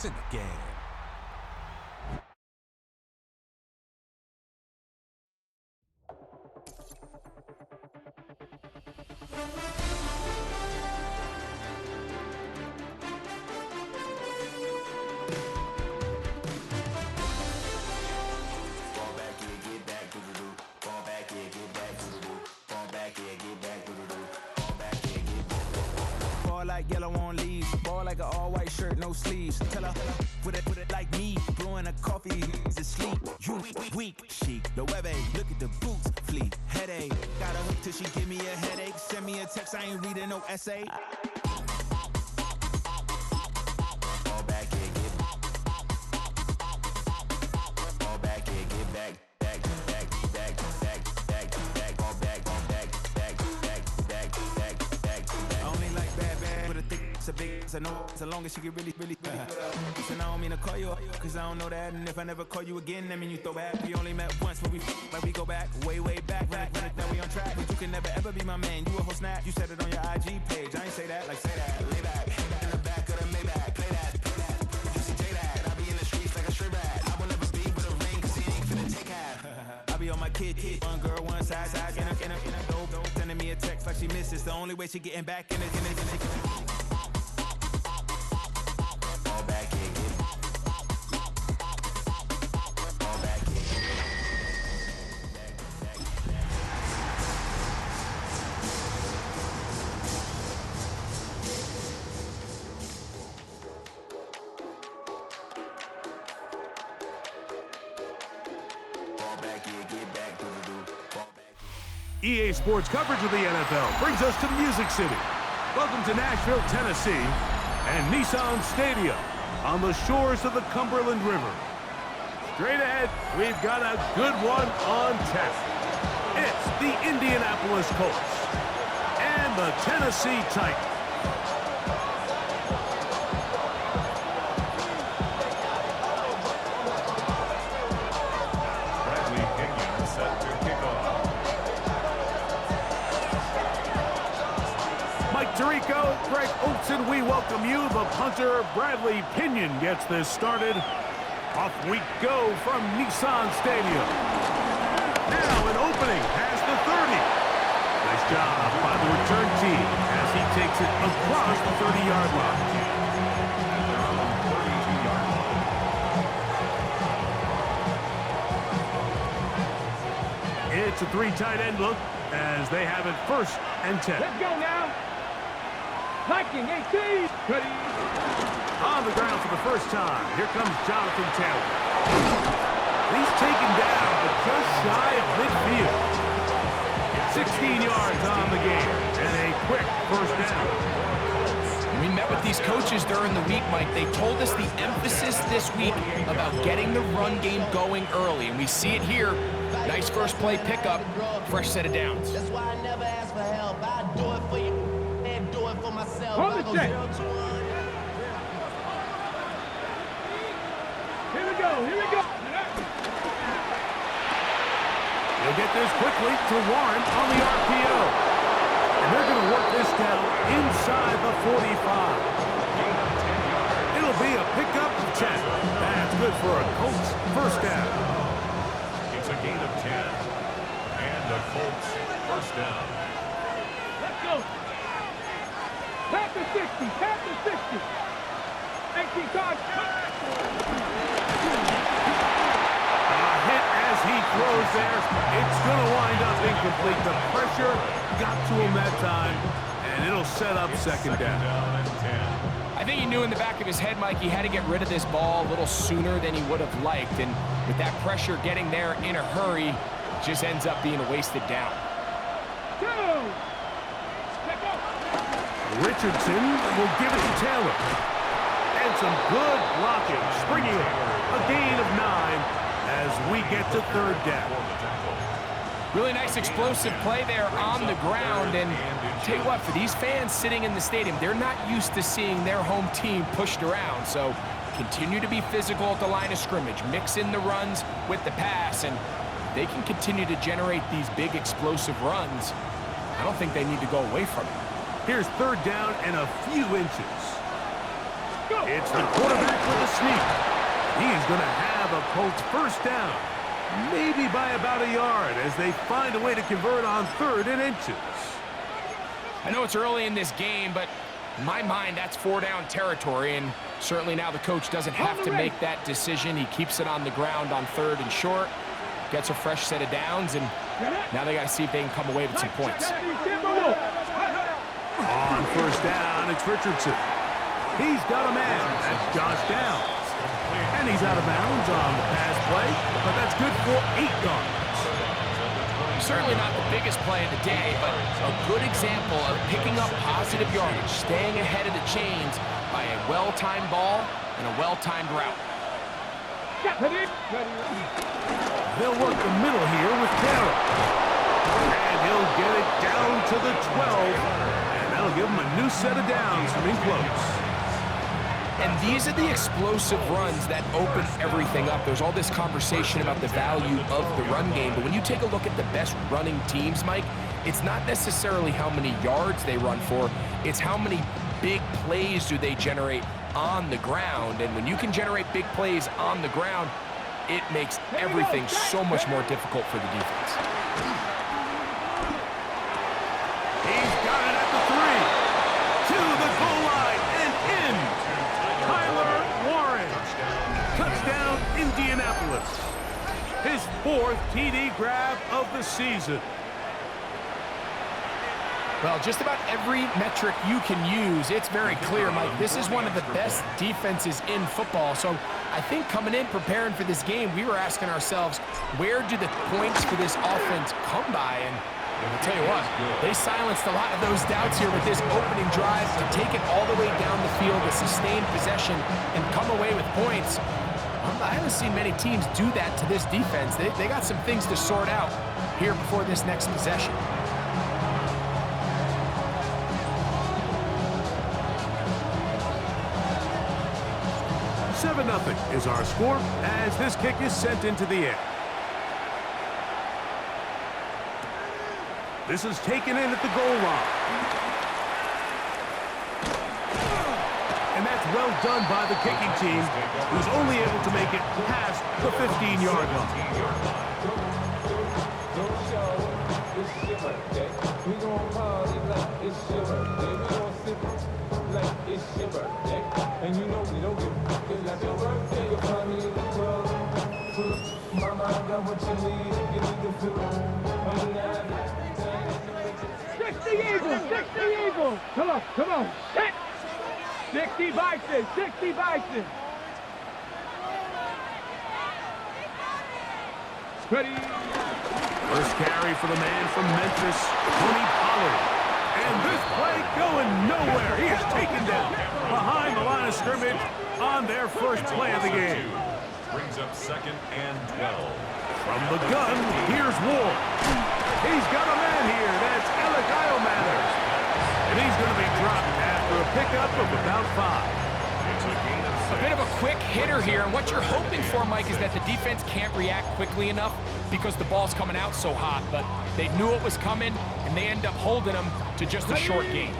points in the game. Like yellow on leaves, ball like an all-white shirt, no sleeves. Tell her, put it like me, blowing a coffee, he's asleep. You weak, chic, the web look at the boots, fleet, headache. Got a hook till she give me a headache. Send me a text, I ain't reading no essay. Fall back here, get fall back here, get back. It's a big, it's a no, so long as she get really Listen, I don't mean to call you up, cause I don't know that. And if I never call you again, that mean you throw back. We only met once, but we go back, way back. Now we on track, but you can never ever be my man. You a whole snap, you said it on your IG page. I ain't say that, like say that, lay back. In the back of the Maybach, play that. You see J that, I be in the streets like a stray rat. I will never be with a ring, cause he ain't finna take half. I be on my kid, one girl, one side, in a dope, sending me a text like she misses. The only way she getting back in it. EA Sports coverage of the NFL brings us to Music City. Welcome to Nashville, Tennessee, and Nissan Stadium on the shores of the Cumberland River. Straight ahead, we've got a good one on tap. It's the Indianapolis Colts and the Tennessee Titans. Tirico, Greg Olson, we welcome you. The punter, Bradley Pinion, gets this started. Off we go from Nissan Stadium. Now an opening past the 30. Nice job by the return team as he takes it across the 30-yard line. It's a three tight end look as they have it 1st and 10. Let's go now. Hiking 18. Ready. On the ground for the first time. Here comes Jonathan Taylor. He's taken down, but just shy of midfield. 16 yards on the game and a quick 1st down. We met with these coaches during the week, Mike. They told us the emphasis this week about getting the run game going early, and we see it here. Nice first play pickup, fresh set of downs. That's why I never ask for help. I do it for you and do it for myself. Hold the check. Here we go. They'll get this quickly to Warren on the RPO. And they're going to work this down inside the 45. It'll be a pickup of 10. That's good for a Colts 1st down. It's a gain of 10. And the Colts 1st down. Let's go. Tap the 60. 18 cards. He throws there. It's going to wind up incomplete. The pressure got to him that time, and it'll set up 2nd down. I think he knew in the back of his head, Mike, he had to get rid of this ball a little sooner than he would have liked. And with that pressure getting there in a hurry, it just ends up being a wasted down. Richardson will give it to Taylor. And some good blocking. Springing it. A gain of 9. As we get to 3rd down. Really nice explosive play there on the ground. And tell you what, for these fans sitting in the stadium, they're not used to seeing their home team pushed around. So continue to be physical at the line of scrimmage. Mix in the runs with the pass. And they can continue to generate these big explosive runs. I don't think they need to go away from it. Here's 3rd down and a few inches. It's the quarterback with a sneak. He's going to have a Colts first down, maybe by about a yard, as they find a way to convert on 3rd and inches. I know it's early in this game, but in my mind, that's 4-down territory, and certainly now the coach doesn't have to make that decision. He keeps it on the ground on 3rd and short, gets a fresh set of downs, and now they got to see if they can come away with some points. On 1st down, it's Richardson. He's got a man. That's Josh Downs. And he's out of bounds on the pass play, but that's good for 8 yards. Certainly not the biggest play of the day, but a good example of picking up positive yardage, staying ahead of the chains by a well-timed ball and a well-timed route. They'll work the middle here with Carroll. And he'll get it down to the 12. And that'll give him a new set of downs from in close. And these are the explosive runs that open everything up. There's all this conversation about the value of the run game, but when you take a look at the best running teams, Mike, it's not necessarily how many yards they run for, it's how many big plays do they generate on the ground. And when you can generate big plays on the ground, it makes everything so much more difficult for the defense. He's got it at the 3. To the goal line and in. Tyler Warren. Touchdown, Indianapolis. His 4th TD grab of the season. Well, just about every metric you can use, it's very clear, Mike. This is one of the best defenses in football. So I think coming in, preparing for this game, we were asking ourselves, where do the points for this offense come by? And I'll tell you what, they silenced a lot of those doubts here with this opening drive to take it all the way down the field, to sustain possession, and come away with points. I haven't seen many teams do that to this defense. They got some things to sort out here before this next possession. 7-0 is our score as this kick is sent into the air. This is taken in at the goal line. And that's well done by the kicking team, who's only able to make it past the 15-yard line. And you know we don't give a fuck. It's like your birthday, you'll find me in the club. Mama, I got what you need. Give me the feel. 60 Eagles, 60 Eagles. Come on, set. 60 Bison, 60 Bison. Ready. First carry for the man from Memphis, Tony Pollard. And this play going nowhere. He is taken down behind the line of scrimmage on their first play of the game. Brings up 2nd and 12. From the gun, here's Ward. He's got a man here. That's Alec Matters. And he's going to be dropped after a pickup of about 5. A bit of a quick hitter here, and what you're hoping for, Mike, is that the defense can't react quickly enough because the ball's coming out so hot, but they knew it was coming, and they end up holding them to just a short gain.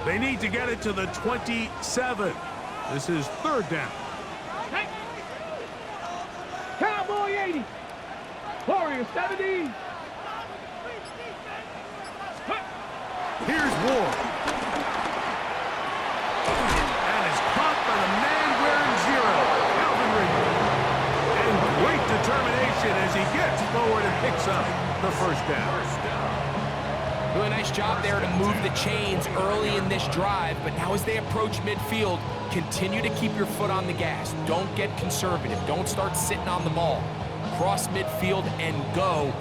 They need to get it to the 27. This is 3rd down. Cowboy 80. Warrior 70. Here's Ward. And it's caught by the man wearing 0, Calvin Ridley. And great determination as he gets forward and picks up the first down. Really nice job there to move the chains early in this drive, but now as they approach midfield, continue to keep your foot on the gas. Don't get conservative. Don't start sitting on the ball. Cross midfield and go.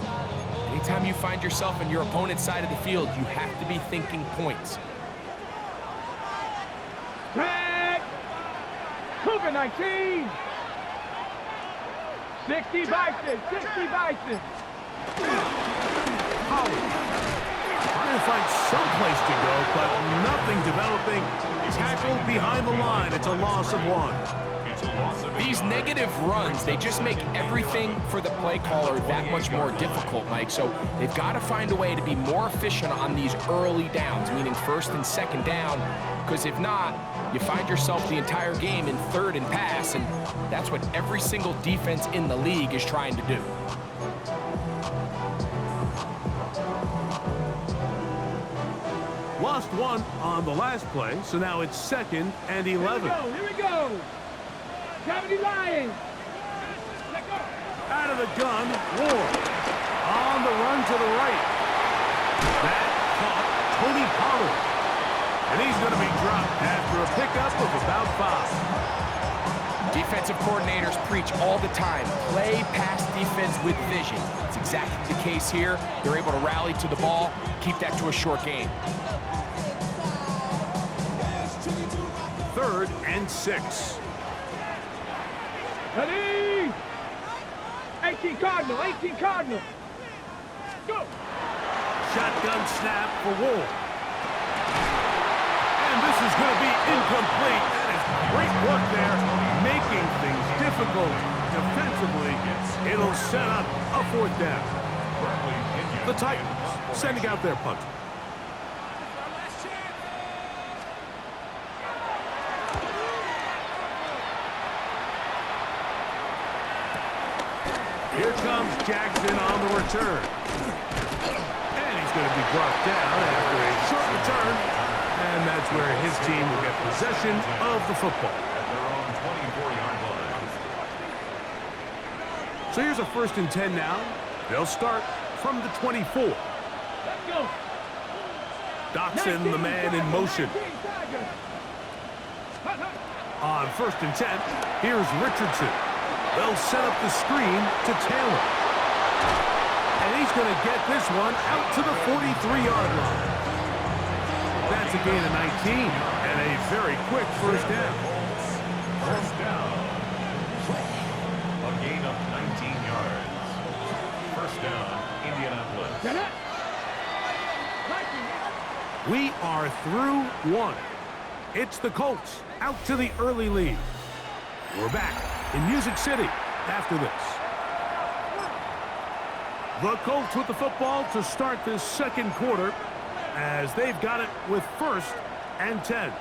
Anytime you find yourself on your opponent's side of the field, you have to be thinking points. Tag. Cougar 19. 60 Bison, 60 Bison. Trying to find some place to go, but nothing developing. Tackled behind the line. It's a loss of 1. It's a loss of 8 These yards. negative runs, they just make everything for the play caller that much more difficult, Mike. So they've got to find a way to be more efficient on these early downs, meaning first and second down, because if not, you find yourself the entire game in third and pass, and that's what every single defense in the league is trying to do. Lost one on the last play, so now it's 2nd and 11. Here we go. Gravity Lions. Out of the gun, Ward. On the run to the right. That caught Tony Pollard. And he's going to be dropped after a pickup of about 5. Defensive coordinators preach all the time, play pass defense with vision. It's exactly the case here. They're able to rally to the ball, keep that to a short game. 3rd and 6. Ready? 18 Cardinal, 18 Cardinal. Go. Shotgun snap for Ward. And this is going to be incomplete. That is great work there, making things difficult defensively. It'll set up a 4th down. The Titans sending out their punter. Here comes Jackson on the return. And he's going to be brought down after a short return. And that's where his team will get possession of the football. At their own 24-yard line. So here's a 1st and 10 now. They'll start from the 24. Let's go. Doxson, the man in motion. On 1st and 10, here's Richardson. They'll set up the screen to Taylor. And he's going to get this one out to the 43-yard line. That's a gain of 19 and a very quick 1st down. 1st down. A gain of 19 yards. 1st down, Indianapolis. We are through 1. It's the Colts out to the early lead. We're back in Music City after this. The Colts with the football to start this 2nd quarter as they've got it with 1st and 10.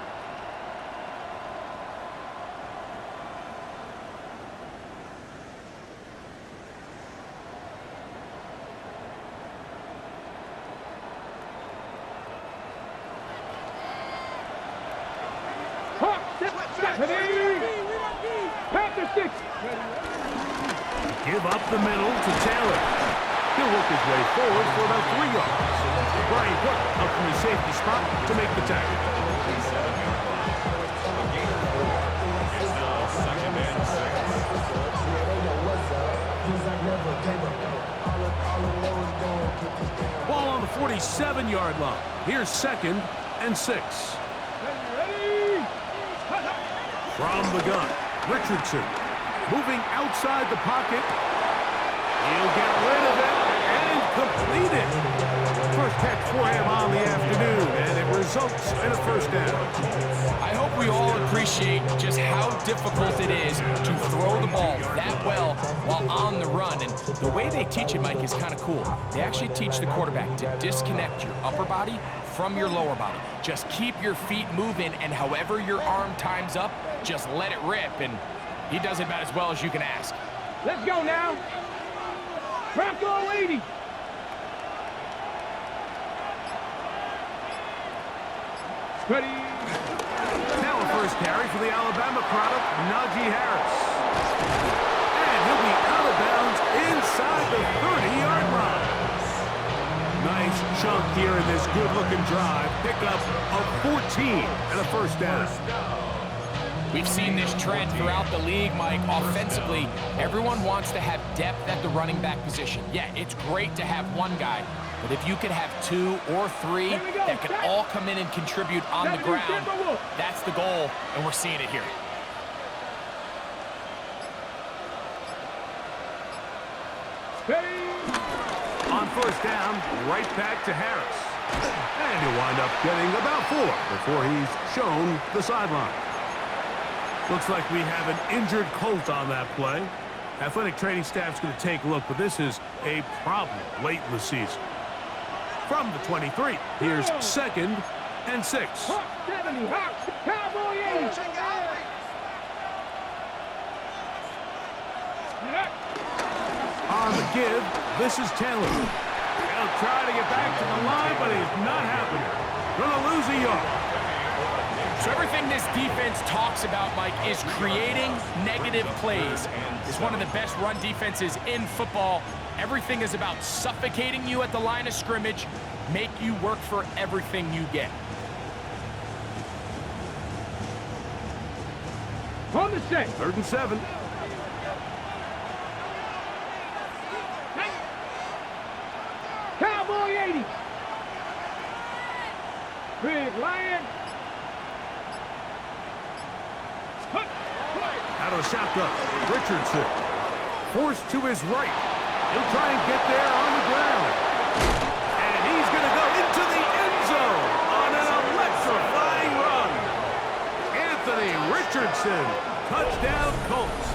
Give up the middle to Taylor. He'll work his way forward for about 3 yards. Brian Cook up from the safety spot to make the tackle. It's now 2nd and 6. Ball on the 47-yard line. Here's 2nd and 6. From the gun, Richardson moving outside the pocket. He'll get rid of it and complete it. First catch for him on the afternoon, and it results in a 1st down. I hope we all appreciate just how difficult it is to throw the ball that well while on the run. And the way they teach it, Mike, is kind of cool. They actually teach the quarterback to disconnect your upper body from your lower body. Just keep your feet moving, and however your arm times up, just let it rip. And he does it about as well as you can ask. Let's go now. Bronco 80. Ready. Now a 1st carry for the Alabama product, Najee Harris. And he'll be out of bounds inside the 30-yard line. Nice chunk here in this good-looking drive. Pick up of 14 and a 1st down. We've seen this trend throughout the league, Mike. Offensively, everyone wants to have depth at the running back position. Yeah, it's great to have one guy, but if you could have 2 or 3 that can all come in and contribute on the ground, that's the goal, and we're seeing it here. On 1st down, right back to Harris. And he'll wind up getting about 4 before he's shown the sideline. Looks like we have an injured Colt on that play. Athletic training staff's going to take a look, but this is a problem late in the season. From the 23, here's 2nd and 6. Cowboy 80. On the give, this is Taylor. He'll try to get back to the line, but he's not happening. Gonna lose a yard. So everything this defense talks about, Mike, is creating negative plays. It's one of the best run defenses in football. Everything is about suffocating you at the line of scrimmage, make you work for everything you get. On the set. 3rd and 7. Cowboy 80. Big Lion. Out of the shotgun, Richardson. Forced to his right. He'll try and get there on the ground. And he's going to go into the end zone on an electrifying run. Anthony Richardson, touchdown Colts.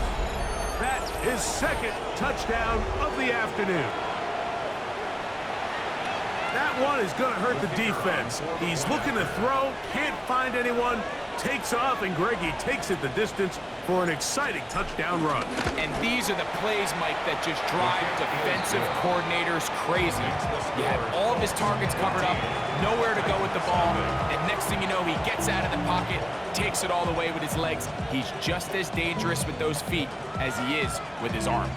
That is 2nd touchdown of the afternoon. That one is going to hurt the defense. He's looking to throw, can't find anyone, takes off, and Greggy takes it the distance for an exciting touchdown run. And these are the plays, Mike, that just drive defensive coordinators crazy. You have all of his targets covered up, nowhere to go with the ball, and next thing you know, he gets out of the pocket, takes it all the way with his legs. He's just as dangerous with those feet as he is with his arm.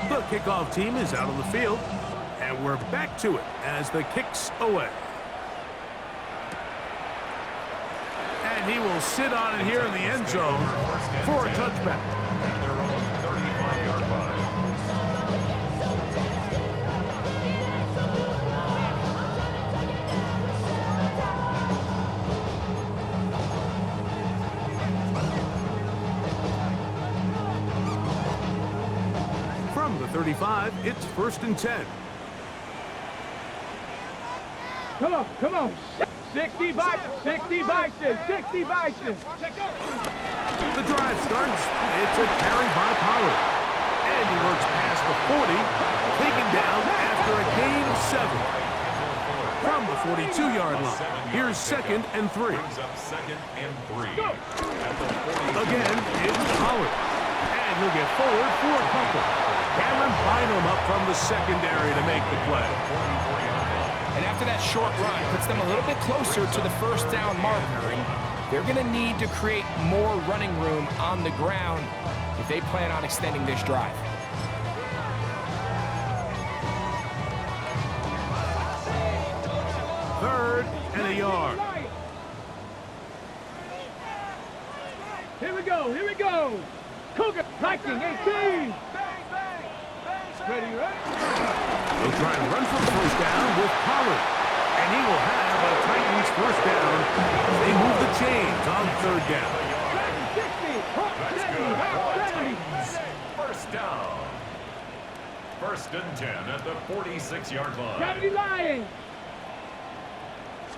The kickoff team is out on the field, and we're back to it as the kick's away. And he will sit on it here in the end zone for a touchback. At their own 35-yard line. From the 35, it's 1st and 10. Come on. 60 Bison. The drive starts. It's a carry by Pollard. And he works past the 40, taken down after a gain of 7. From the 42-yard line, here's 2nd and 3. Brings up 2nd and 3. At the 40. Again, it's Pollard. And he'll get forward for a couple. Cameron Bynum up from the secondary to make the play. And after that short run, puts them a little bit closer to the 1st down marker. And they're going to need to create more running room on the ground if they plan on extending this drive. Third and a yard. Here we go. Cougar, Viking 18. Ready, right? He'll try and run for the 1st down with Pollard. And he will have a Titans 1st down. They move the chains on 3rd down. 1st down. 1st and 10 at the 46-yard line. Cavity Lion.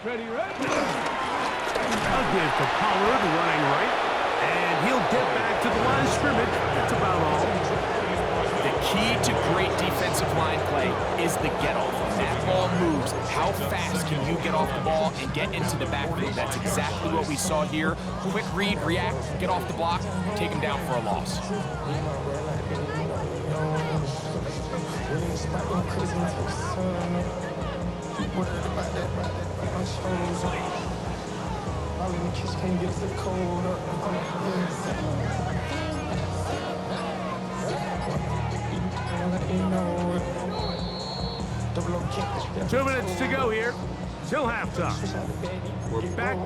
Ready, right? I'll give to Pollard running right. And he'll get back to the line of scrimmage. That's about all. The key to great defensive line play is the get-off. When that ball moves, how fast can you get off the ball and get into the backfield? That's exactly what we saw here. Quick read, react, get off the block, take him down for a loss. Two minutes to go here till halftime. We're back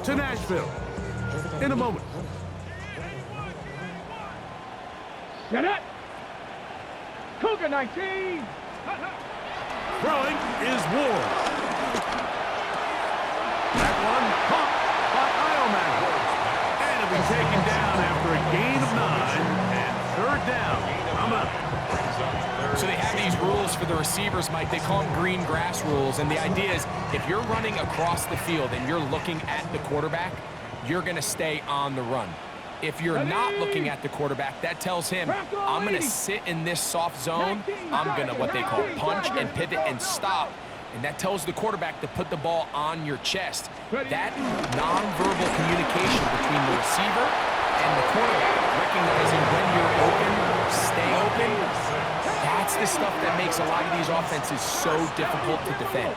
to Nashville in a moment. Set up. Cougar 19. Throwing is Ward. That one caught by Ioman. And it'll be taken down after a gain of 9 and 3rd down. I'm up. So they have these rules for the receivers, Mike. They call them green grass rules. And the idea is if you're running across the field and you're looking at the quarterback, you're going to stay on the run. If you're not looking at the quarterback, that tells him, I'm going to sit in this soft zone. I'm going to what they call punch and pivot and stop. And that tells the quarterback to put the ball on your chest. That nonverbal communication between the receiver and the quarterback, recognizing when you're open, stay open, that's the stuff that makes a lot of these offenses so difficult to defend.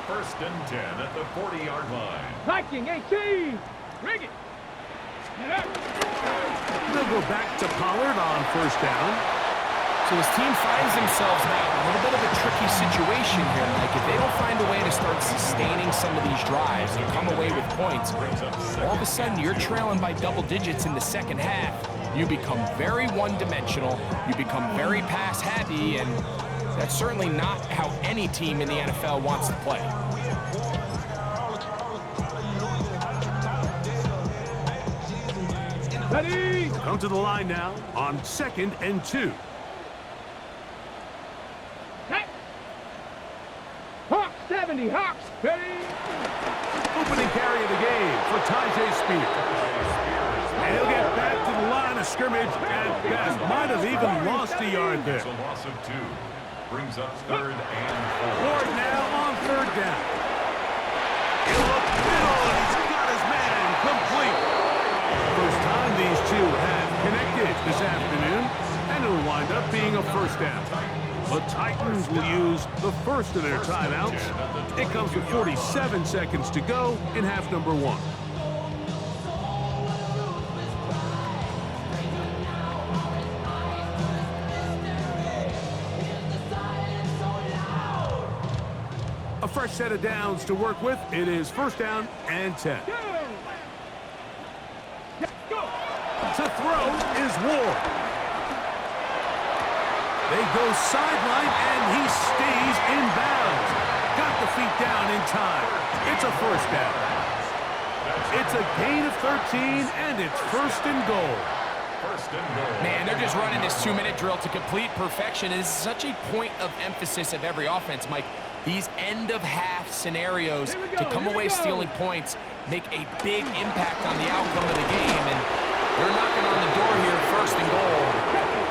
First and 10 at the 40-yard line. Viking 18. Rig it. They'll go back to Pollard on first down. So his team finds themselves now in a little bit of a tricky situation here, Mike. If they don't find a way to start sustaining some of these drives and come away with points, all of a sudden you're trailing by double digits in the second half. You become very one-dimensional, you become very pass-heavy, and that's certainly not how any team in the NFL wants to play. Ready? Come to the line now on 2nd and 2. Hawks 70. Hawks. Ready. Opening carry of the game for Tajay Spears. And he'll get back to the line of scrimmage at best. Might have even lost a yard there. It's a loss of 2. Brings up 3rd and 4. Ward now on 3rd down. He'll look middle, and he's got his man complete. First time these two have connected this afternoon, and it'll wind up being a first down. The Titans will use the first of their timeouts. It comes with 47 seconds to go in half number 1. A fresh set of downs to work with. It is first down and 10. To throw is Ward. They go sideline, and he stays in bounds. Got the feet down in time. It's a first down. It's a gain of 13, and it's first and goal. Man, they're just running this 2-minute drill to complete perfection. It's such a point of emphasis of every offense, Mike. These end-of-half scenarios to come away stealing points make a big impact on the outcome of the game, and they're knocking on the door here, first and goal.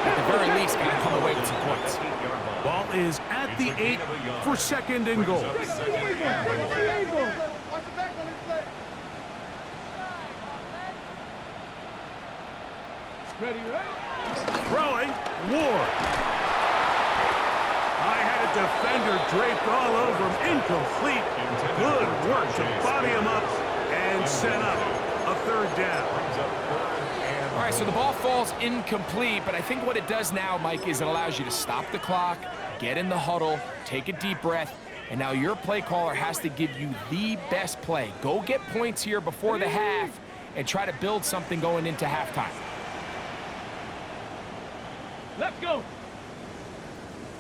At the very least, got to come away with some points. Ball is at the 8 for 2nd and goal. Throwing, Ward. I had a defender draped all over him, incomplete. Good work to body him up and set up a 3rd down. All right, so the ball falls incomplete, but I think what it does now, Mike, is it allows you to stop the clock, get in the huddle, take a deep breath, and now your play caller has to give you the best play. Go get points here before the half and try to build something going into halftime. Let's go.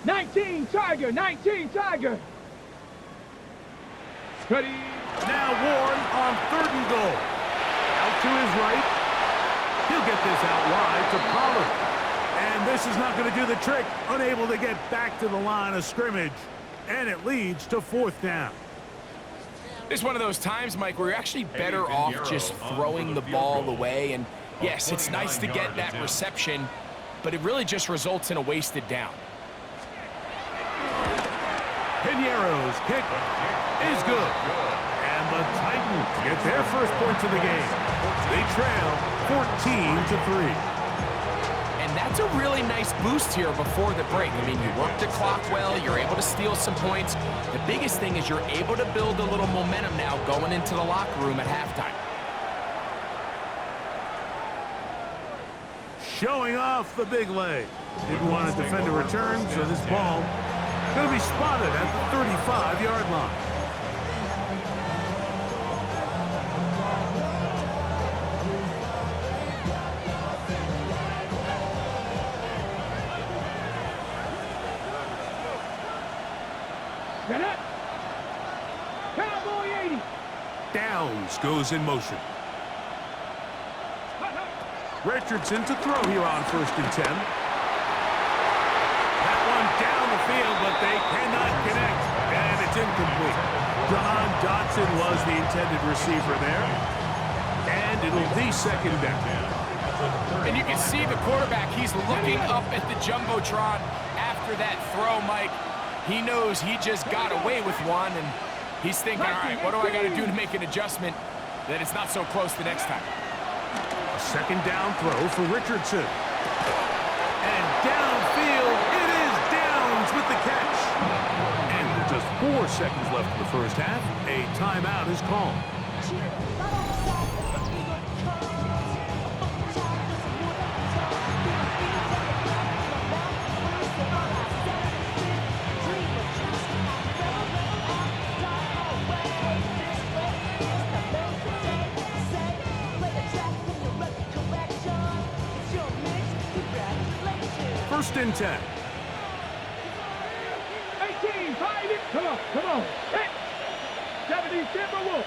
19 Tiger. 19 Tiger. Ready. Now Ward on 3rd and goal. Out to his right. He'll get this out wide to Pollard. And this is not going to do the trick. Unable to get back to the line of scrimmage. And it leads to 4th down. It's one of those times, Mike, where you're actually better off just throwing the ball away. And yes, it's nice to get that reception, but it really just results in a wasted down. Piñeiro's kick is good. And the Titans get their first points of the game. They trail 14-3. And that's a really nice boost here before the break. I mean, you work the clock well, you're able to steal some points. The biggest thing is you're able to build a little momentum now going into the locker room at halftime. Showing off the big leg. Didn't want to defend a return, so this ball going to be spotted at the 35-yard line. Get it. Cowboy 80. Downs goes in motion. Richardson to throw here on 1st and 10. That one field, but they cannot connect. And it's incomplete. John Dotson was the intended receiver there. And it'll be second down. And you can see the quarterback, he's looking up at the Jumbotron after that throw, Mike. He knows he just got away with one, and he's thinking, all right, what do I got to do to make an adjustment that it's not so close the next time? A second down throw for Richardson. And downfield, it is Downs with the catch. And with just 4 seconds left in the first half, a timeout is called. First and 10. 18, 5, come on. Hit. 70 Timberwolves.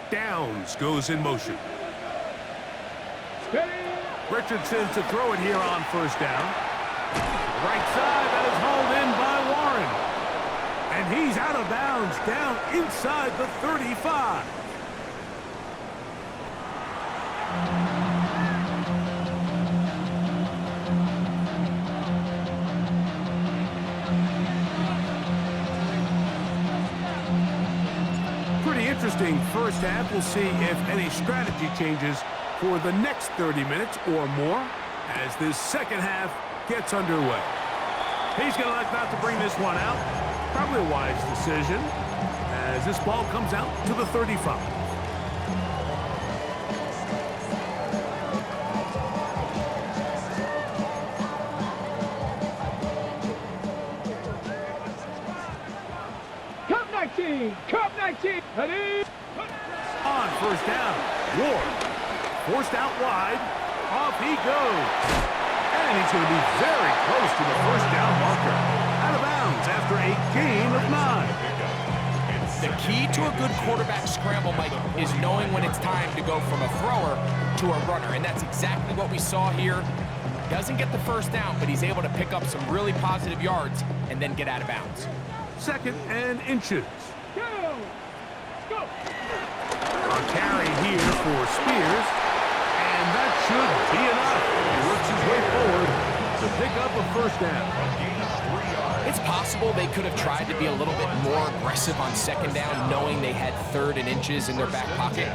Downs goes in motion. Steady. Richardson to throw it here on first down. Right side, that is hauled in by Warren. And he's out of bounds, down inside the 35. Pretty interesting first half. We'll see if any strategy changes for the next 30 minutes or more as this second half gets underway. He's going to like not to bring this one out. Probably a wise decision as this ball comes out to the 35. Cup 19, ready? On first down, Ward forced out wide. Off he goes. And he's going to be very close to the first down marker. Out of bounds after a gain of 9. The key to a good quarterback scramble, Mike, is knowing when it's time to go from a thrower to a runner. And that's exactly what we saw here. Doesn't get the first down, but he's able to pick up some really positive yards and then get out of bounds. Second and inches. Go! A carry here for Spears. And that should be enough. He works his way forward to pick up a first down. It's possible they could have tried to be a little bit more aggressive on second down, knowing they had third and inches in their back pocket.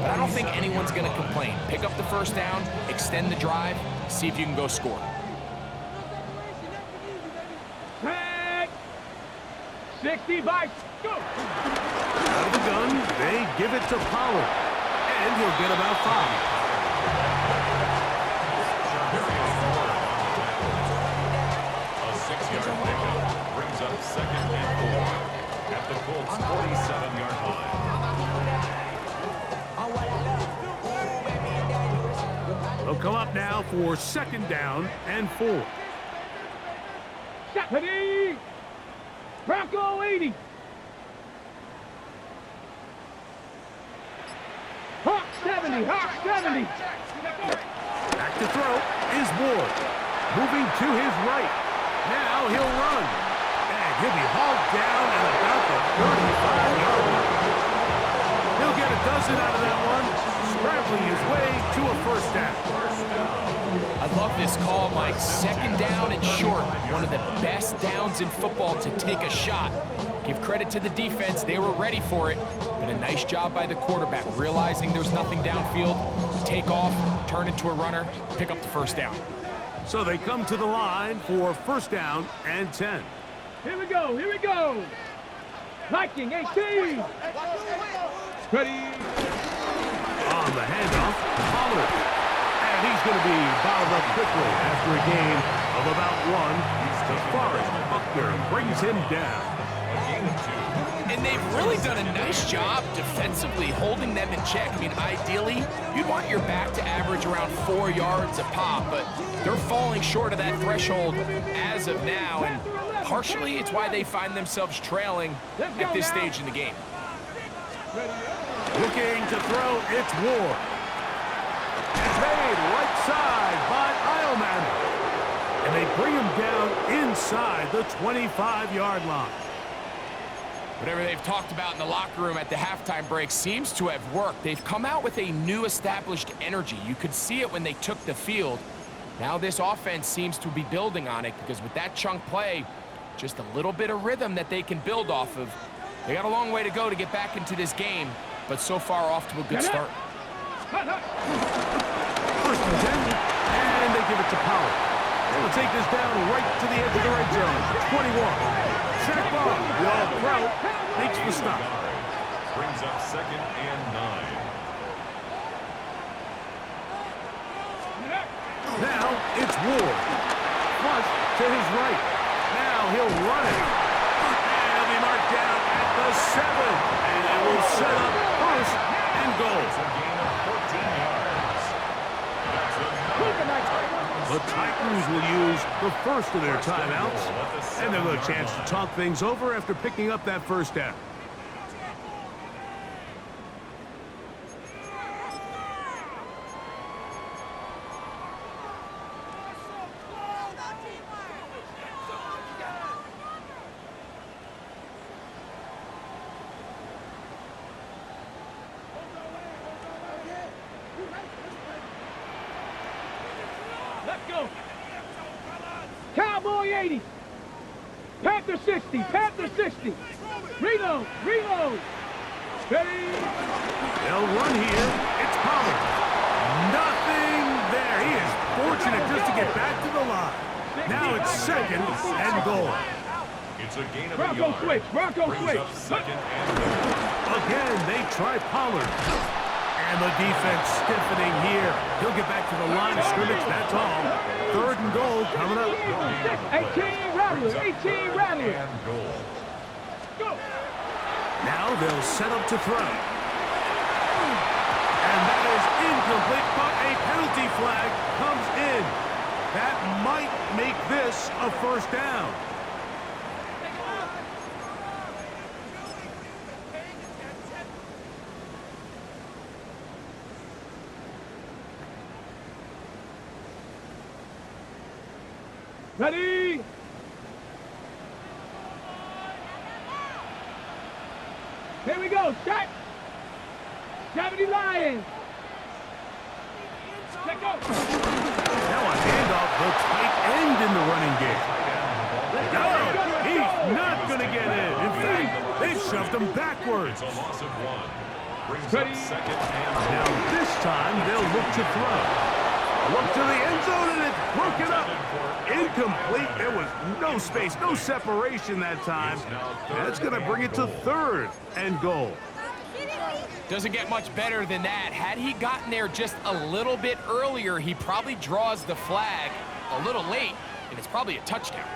But I don't think anyone's going to complain. Pick up the first down, extend the drive, see if you can go score. Tag! 60 by go! Out of the gun, they give it to Pollard. And he'll get about 5. Second and 4 at the Colts' 47-yard line. They'll come up now for second down and 4. Ready? Bronco 80. Hawk 70, Hawk 70. Back to throw is Ward. Moving to his right. Now he'll run. He'll be hauled down at about the 35-yard line. He'll get a dozen out of that one, scrambling his way to a first down. I love this call, Mike. Second down and short. One of the best downs in football to take a shot. Give credit to the defense. They were ready for it. But a nice job by the quarterback, realizing there's nothing downfield. Take off, turn it to a runner, pick up the first down. So they come to the line for first down and 10. Here we go, here we go. Viking 18. Ready. On the handoff, Pollard. And he's going to be bottled up quickly after a gain of about 1. DeForest Buckner brings him down. And they've really done a nice job defensively holding them in check. I mean, ideally, you'd want your back to average around 4 yards a pop, but they're falling short of that threshold as of now, and partially it's why they find themselves trailing at this stage in the game. Looking to throw, it's Ward. It's made right side by Eilman. bring him down inside the 25-yard line. Whatever they've talked about in the locker room at the halftime break seems to have worked. They've come out with a new established energy. You could see it when they took the field. Now this offense seems to be building on it because with that chunk play, just a little bit of rhythm that they can build off of. They got a long way to go to get back into this game, but so far off to a good start. First and 10, and they give it to Power. They will take this down right to the edge of the red zone. 21. Shaq Barr, the All-Pro, makes the stop. Brings up 2nd and 9. Now it's Ward. Flush to his right. Now he'll run it. And he'll be marked down at the 7. And it will set up 1st and goal. It's a gain of 14 yards. The Titans will use the first of their timeouts, and they'll get a chance to talk things over after picking up that first down. Let's go. Cowboy 80. Panther 60. Panther 60. Reload. Reload. Ready. They'll run here. It's Pollard. Nothing there. He is fortunate just to get back to the line. Now it's 2nd and goal. It's a gain of Bronco a yard. switch. Bronco Brings switch. up 2nd and goal. Again, they try Pollard. And the defense stiffening here. He'll get back to the line of scrimmage, that's all. 3rd and goal coming up. 18 Rattler. 18 Rattler. And goal. Go. Now they'll set up to throw. And that is incomplete, but a penalty flag comes in. That might make this a 1st down. Ready. Here we go. Shot. 70 Lions. Let go. Now a handoff, the tight end in the running game. No, he's not going to get in. In fact, they've shoved him backwards. It's a loss of 1. Brings Ready. up 2nd and Now this time they'll look to throw. Look to the end zone and it's broken up. Incomplete. There was no space, no separation that time. That's going to bring it to 3rd and goal. Doesn't get much better than that. Had he gotten there just a little bit earlier, he probably draws the flag a little late, and it's probably a touchdown.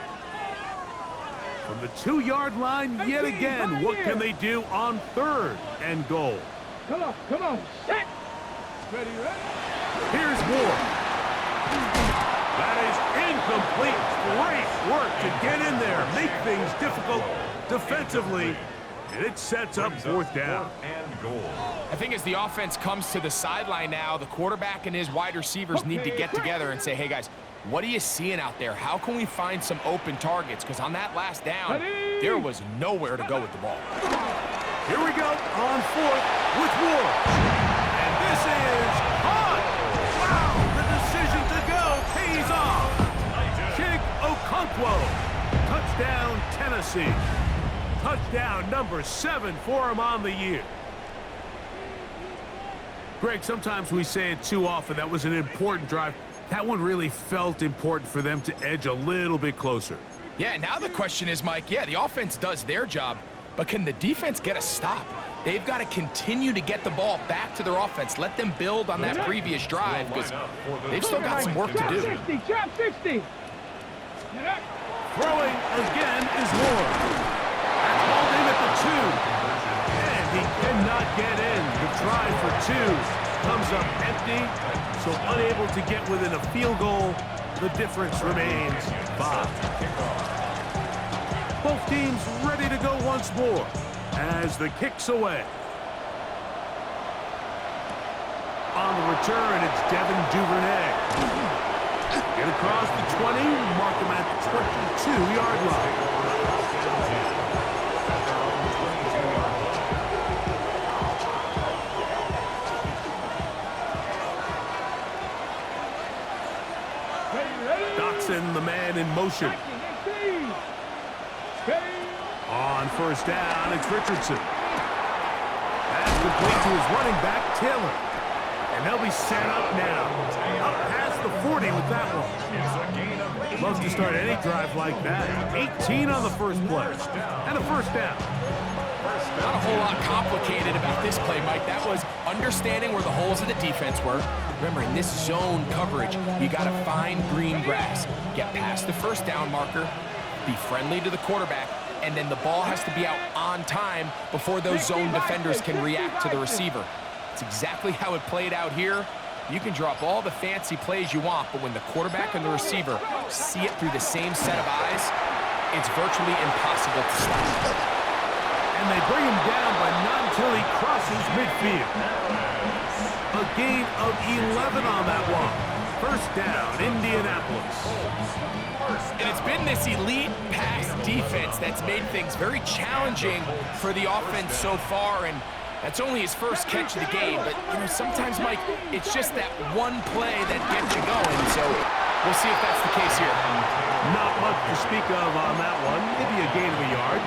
From the 2-yard line yet again, what can they do on 3rd and goal? Come on. Come on. Set. Ready. Ready. Here's Ward. That is incomplete. Great work to get in there, make things difficult defensively, and it sets up 4th down. 4th and goal. I think as the offense comes to the sideline now, the quarterback and his wide receivers need to get together and say, hey, guys, what are you seeing out there? How can we find some open targets? Because on that last down, there was nowhere to go with the ball. Here we go on 4th with Ward. And this is caught. Wow, the decision to go pays off. Chig Okonkwo. Touchdown, Tennessee. Touchdown number 7 for him on the year. Greg, sometimes we say it too often. That was an important drive. That one really felt important for them to edge a little bit closer. Yeah, now the question is, Mike, yeah, the offense does their job, but can the defense get a stop? They've got to continue to get the ball back to their offense. Let them build on that previous drive because they've still got some work to do. 60, trap 60. Throwing again is Ward. That's hauled in at the 2. And he cannot get in. The try for 2 comes up empty, so unable to get within a field goal. The difference remains 5. Both teams ready to go once more as the kick's away. On the return, it's Devin Duvernay. Get across the 20, mark him 22-yard line. Dotson, the man in motion. On first down, it's Richardson. That's complete to his running back, Taylor. And they'll be set up now. Up past the 40 with that one. Love to start any drive like that. 18 on the first play. And a first down. Not a whole lot complicated about this play, Mike. That was understanding where the holes of the defense were. Remember, in this zone coverage, you got to find green grass. Get past the first down marker. Be friendly to the quarterback. And then the ball has to be out on time before those zone defenders can react to the receiver. It's exactly how it played out here. You can drop all the fancy plays you want, but when the quarterback and the receiver see it through the same set of eyes, it's virtually impossible to stop. And they bring him down, but not until he crosses midfield. A gain of 11 on that one. First down, Indianapolis. And it's been this elite pass defense that's made things very challenging for the offense so far, and that's only his first catch of the game. But, you know, sometimes, Mike, it's just that one play that gets you going. So we'll see if that's the case here. Not much to speak of on that one. Maybe a gain of a yard.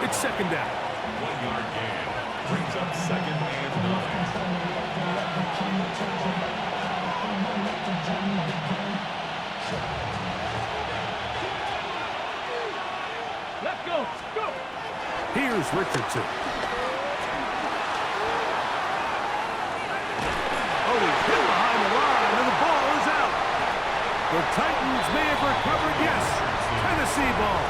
It's second down. 1-yard gain. Brings up second and 9. Let's go. Go. Here's Richardson. Oh, he's hit behind the line, and the ball is out. The Titans may have recovered, yes. Tennessee ball.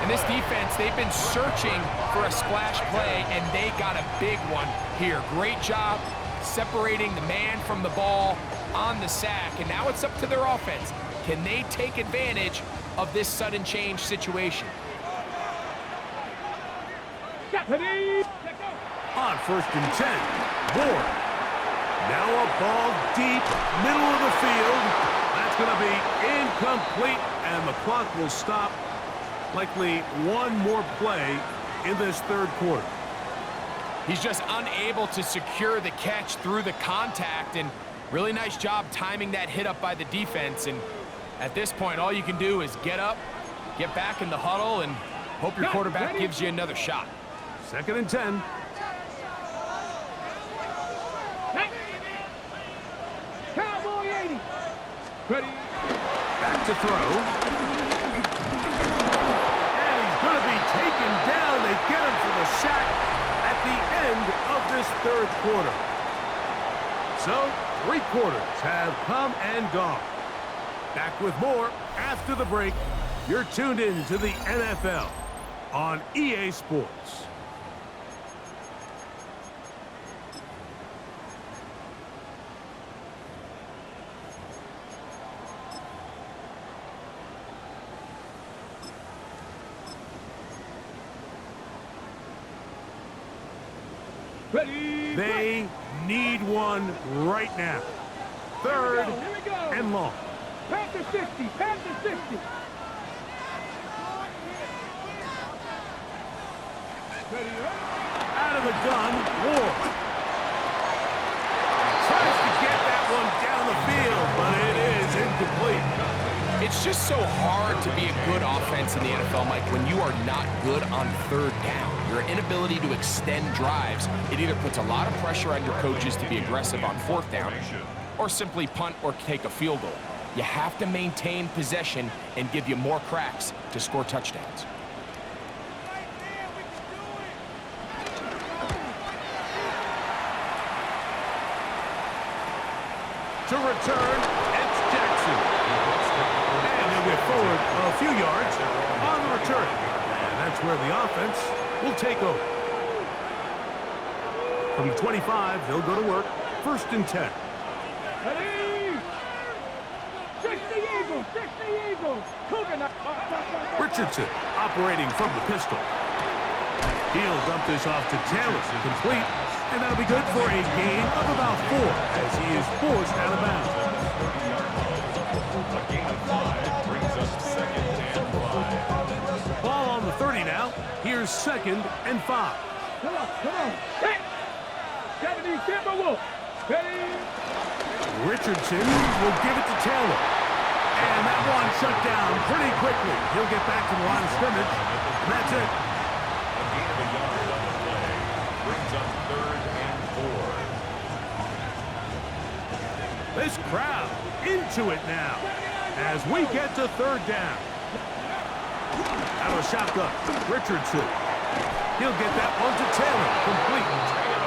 And this defense, they've been searching for a splash play, and they got a big one here. Great job separating the man from the ball on the sack, and now it's up to their offense. Can they take advantage of this sudden change situation? On first and 10, Ward. Now a ball deep, middle of the field. That's going to be incomplete, and the clock will stop. Likely one more play in this third quarter. He's just unable to secure the catch through the contact, and really nice job timing that hit up by the defense. And at this point, all you can do is get up, get back in the huddle, and hope your quarterback gives you another shot. Second and 10. Cowboy 80. Ready. Back to throw. And he's going to be taken down. They get him for the sack at the end of this third quarter. So, 3 quarters have come and gone. Back with more after the break. You're tuned in to the NFL on EA Sports. Ready. They need one right now. Third and long. Panther 60. Panther 60. Ready. Out of the gun, Ward. Tries to get that one down the field, but it is incomplete. It's just so hard to be a good offense in the NFL, Mike, when you are not good on third down. Your inability to extend drives, it either puts a lot of pressure on your coaches to be aggressive on fourth down or simply punt or take a field goal. You have to maintain possession and give you more cracks to score touchdowns. To return, it's Jackson. And he'll get forward a few yards on the return. And that's where the offense will take over. From the 25, they'll go to work. First and 10. Ready. 60 Eagles. 60 Eagles. Cougar. Richardson operating from the pistol. He'll dump this off to Taylor. Complete. And that'll be good for a gain of about 4 as he is forced out of bounds. A gain of 5 brings up second. Here's 2nd and 5. Come on. Hey! 70 Timberwolves. Ready? Richardson will give it to Taylor. And that one shut down pretty quickly. He'll get back to the line of scrimmage. And that's it. A gain of a yard on the play. Brings up 3rd and 4. This crowd into it now as we get to 3rd down. Out of a shotgun, Richardson. He'll get that one to Taylor, complete.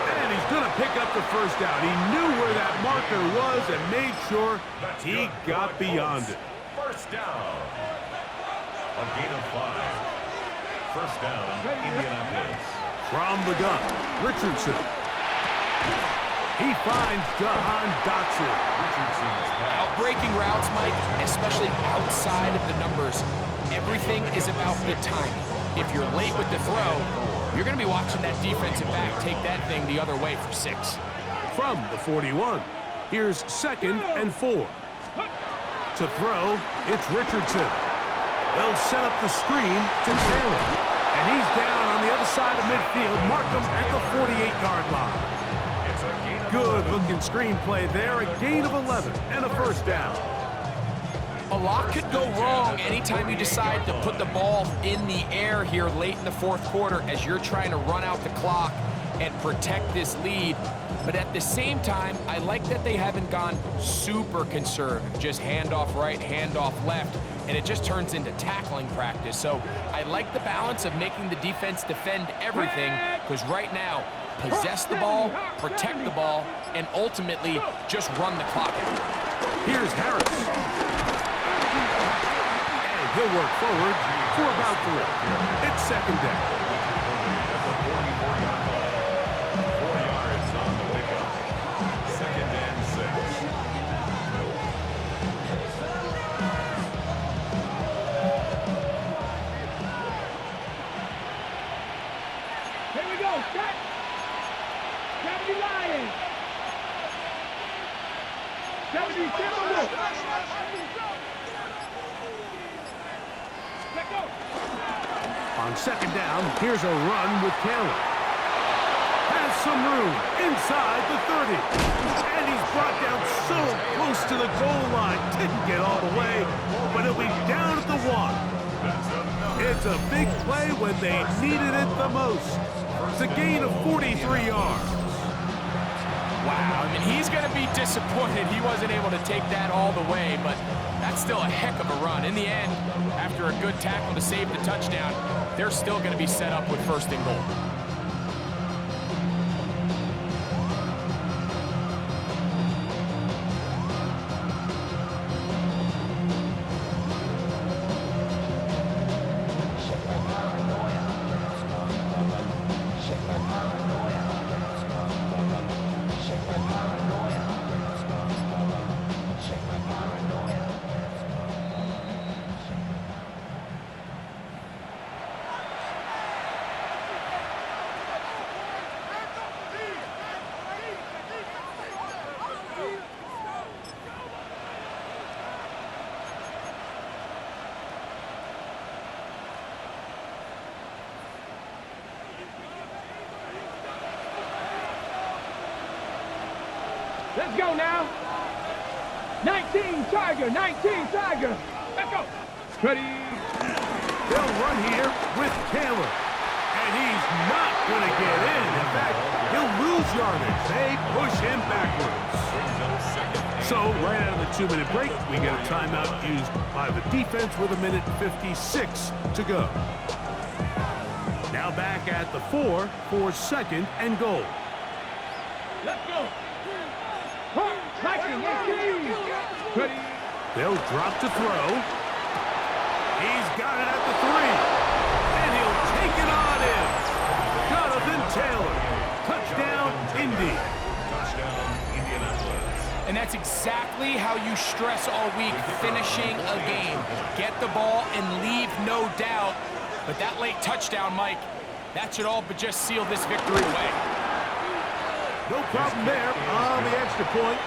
And he's going to pick up the 1st down. He knew where that marker was and made sure he got beyond it. 1st down. A gain of 5. 1st down, Indianapolis. From the gun, Richardson. He finds Jahan Dotson. Richardson's pass. Breaking routes, Mike, especially outside of the numbers, everything is about the timing. If you're late with the throw, you're going to be watching that defensive back take that thing the other way for 6. From the 41, here's 2nd and 4. To throw, it's Richardson. They'll set up the screen to Taylor. And he's down on the other side of midfield. Mark him at the 48-yard line. Good-looking screenplay there. A gain of 11 and a 1st down. A lot could go wrong anytime you decide to put the ball in the air here late in the 4th quarter as you're trying to run out the clock and protect this lead. But at the same time, I like that they haven't gone super conservative, just handoff right, handoff left, and it just turns into tackling practice. So I like the balance of making the defense defend everything, because right now, possess the ball, protect the ball, and ultimately just run the clock out. Here's Harris. And he'll work forward for about 3. It's 2nd down. 4 yards on the pickup. 2nd and 6. Here we go. Set. 70 Lions. 70 Timberwolves. Let go. On 2nd down, here's a run with Taylor. Has some room inside the 30. And he's brought down so close to the goal line. Didn't get all the way, but he'll be down at the 1. It's a big play when they needed it the most. It's a gain of 43 yards. Wow, I mean, he's going to be disappointed he wasn't able to take that all the way, but that's still a heck of a run. In the end, after a good tackle to save the touchdown, they're still going to be set up with 1st and goal. Let's go now. 19 Tiger. Let's go. Ready. They'll run here with Taylor. And he's not going to get in. In fact, he'll lose yardage. They push him backwards. So, right out of the 2-minute break, we get a timeout used by the defense with 1:56 to go. Now back at the 4 for 2nd and goal. Let's go. Ready. They'll drop to throw. He's got it at the 3. And he'll take it on in. Jonathan Taylor. Touchdown, Indy. Touchdown, Indianapolis. And that's exactly how you stress all week, finishing a game. Get the ball and leave no doubt. But that late touchdown, Mike, that should all but just seal this victory away. No problem there on the extra point.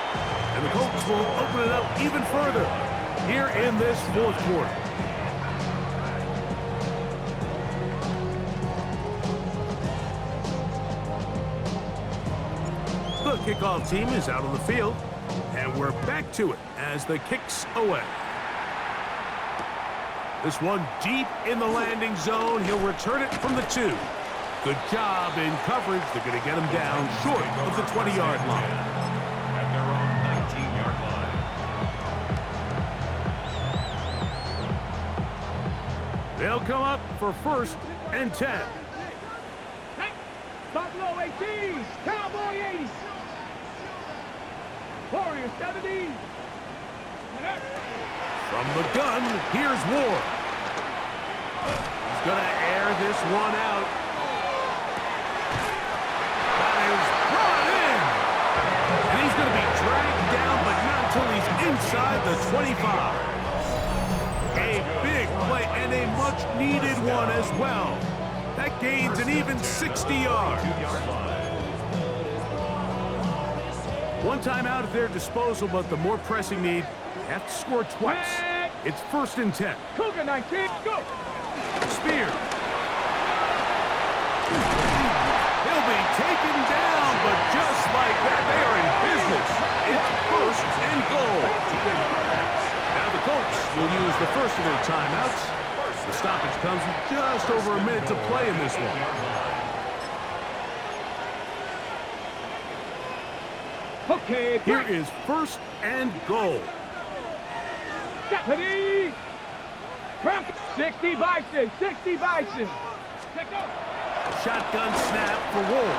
And the Colts will open it up even further here in this 4th quarter. kickoff team is out on the field, and we're back to it as the kick's away. This one deep in the landing zone. He'll return it from the 2. Good job in coverage. They're going to get him down short of the 20-yard line. At their own 19-yard line. They'll come up for 1st and 10. Buffalo 18, Cowboy 80, Warriors 70. From the gun, here's Ward. He's going to air this one out. That is brought in. And he's going to be dragged down, but not until he's inside the 25. A big play and a much-needed one as well. That gains an even 60 yards. One timeout at their disposal, but the more pressing need, they have to score twice. It's 1st and 10. Cougar 19, go! Spear. He'll be taken down, but just like that, they are in business. It's 1st and goal. Now the Colts will use the first of their timeouts. The stoppage comes with just over a minute to play in this one. Okay, Here is 1st and goal. Deputy! 60 Bison, 60 Bison. Shotgun snap for Wolf.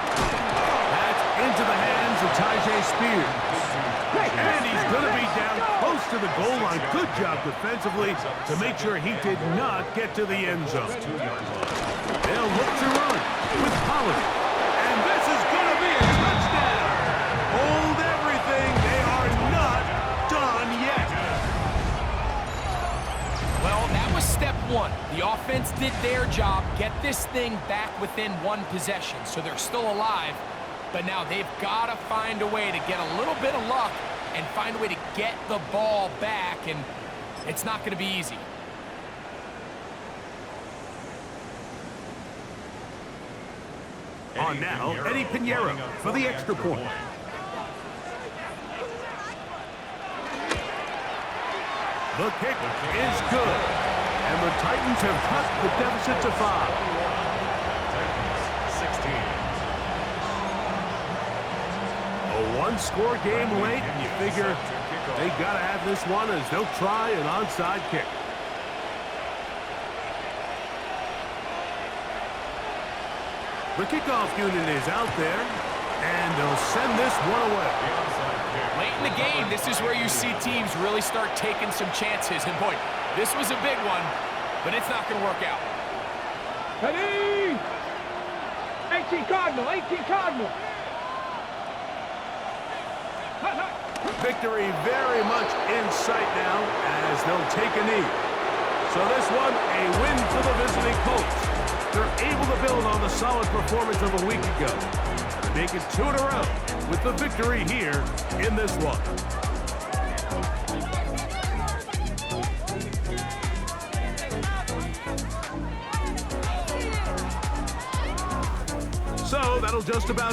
That's into the hands of Tajay Spears. And he's going to be down close to the goal line. Good job defensively to make sure he did not get to the end zone. They'll look to run with Pollard. And this is going to be a touchdown. Hold everything. They are not done yet. Well, that was step 1. The offense did their job, get this thing back within 1 possession, so they're still alive. But now they've got to find a way to get a little bit of luck and find a way to get the ball back, and it's not going to be easy. On now, Eddie Pinheiro for the extra point. The kick is good. And the Titans have cut the deficit to 5. Titans 16. A one-score game late, and you figure they got to have this one as they'll try an onside kick. The kickoff unit is out there, and they'll send this one away. Late in the game, this is where you see teams really start taking some chances. And boy, this was a big one, but it's not going to work out. Ready? 18 Cardinal, 18 Cardinal. Victory very much in sight now as they'll take a knee. So this one, a win for the visiting Colts. They're able to build on the solid performance of a week ago and make it 2 in a row with the victory here in this one. So that'll just about